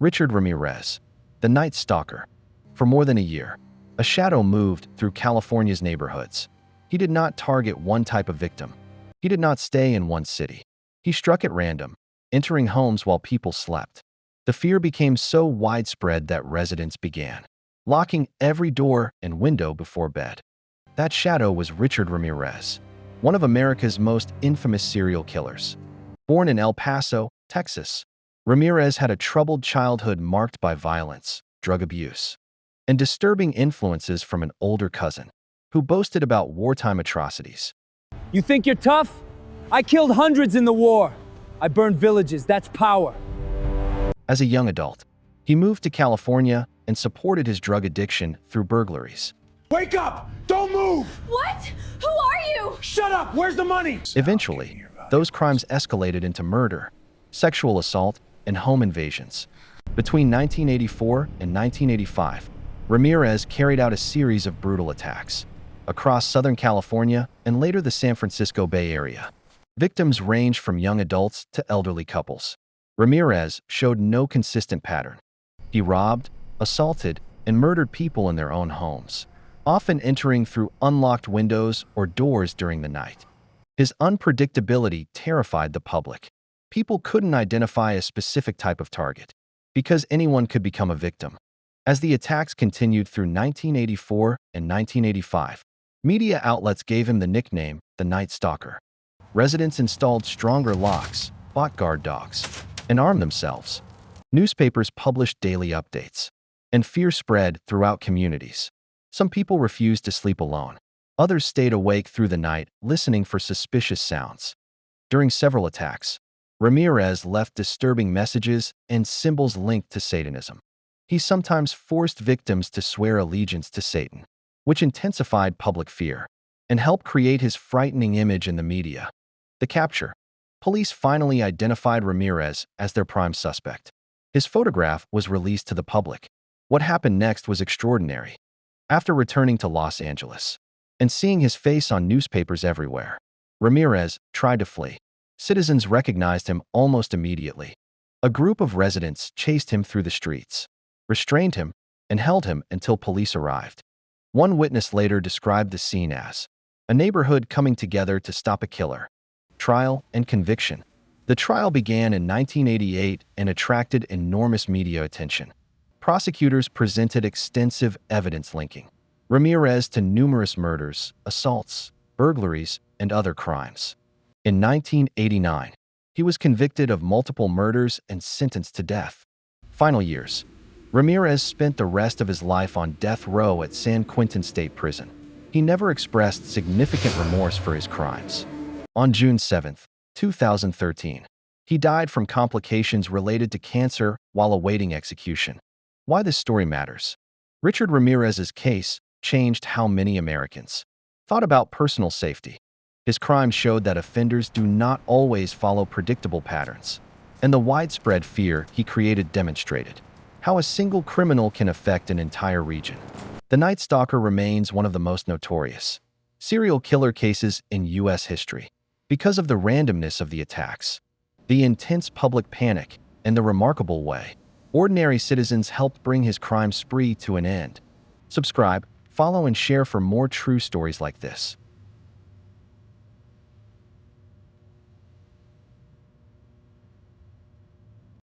Richard Ramirez, the Night Stalker. For more than a year, a shadow moved through California's neighborhoods. He did not target one type of victim. He did not stay in one city. He struck at random, entering homes while people slept. The fear became so widespread that residents began locking every door and window before bed. That shadow was Richard Ramirez, one of America's most infamous serial killers. Born in El Paso, Texas, Ramirez had a troubled childhood marked by violence, drug abuse, and disturbing influences from an older cousin who boasted about wartime atrocities. You think you're tough? I killed hundreds in the war. I burned villages. That's power. As a young adult, he moved to California and supported his drug addiction through burglaries. Wake up! Don't move! What? Who are you? Shut up! Where's the money? Eventually, those crimes escalated into murder, sexual assault, and home invasions. Between 1984 and 1985, Ramirez carried out a series of brutal attacks across Southern California and later the San Francisco Bay Area. Victims ranged from young adults to elderly couples. Ramirez showed no consistent pattern. He robbed, assaulted, and murdered people in their own homes, often entering through unlocked windows or doors during the night. His unpredictability terrified the public. People couldn't identify a specific type of target because anyone could become a victim. As the attacks continued through 1984 and 1985, media outlets gave him the nickname the Night Stalker. Residents installed stronger locks, bought guard dogs, and armed themselves. Newspapers published daily updates, and fear spread throughout communities. Some people refused to sleep alone. Others stayed awake through the night, listening for suspicious sounds. During several attacks, Ramirez left disturbing messages and symbols linked to Satanism. He sometimes forced victims to swear allegiance to Satan, which intensified public fear and helped create his frightening image in the media. The capture. Police finally identified Ramirez as their prime suspect. His photograph was released to the public. What happened next was extraordinary. After returning to Los Angeles and seeing his face on newspapers everywhere, Ramirez tried to flee. Citizens recognized him almost immediately. A group of residents chased him through the streets, restrained him, and held him until police arrived. One witness later described the scene as a neighborhood coming together to stop a killer. Trial and conviction. The trial began in 1988 and attracted enormous media attention. Prosecutors presented extensive evidence linking Ramirez to numerous murders, assaults, burglaries, and other crimes. In 1989, he was convicted of multiple murders and sentenced to death. Final years. Ramirez spent the rest of his life on death row at San Quentin State Prison. He never expressed significant remorse for his crimes. On June 7, 2013, he died from complications related to cancer while awaiting execution. Why this story matters. Richard Ramirez's case changed how many Americans thought about personal safety. His crimes showed that offenders do not always follow predictable patterns, and the widespread fear he created demonstrated how a single criminal can affect an entire region. The Night Stalker remains one of the most notorious serial killer cases in U.S. history because of the randomness of the attacks, the intense public panic, and the remarkable way ordinary citizens helped bring his crime spree to an end. Subscribe, follow, and share for more true stories like this.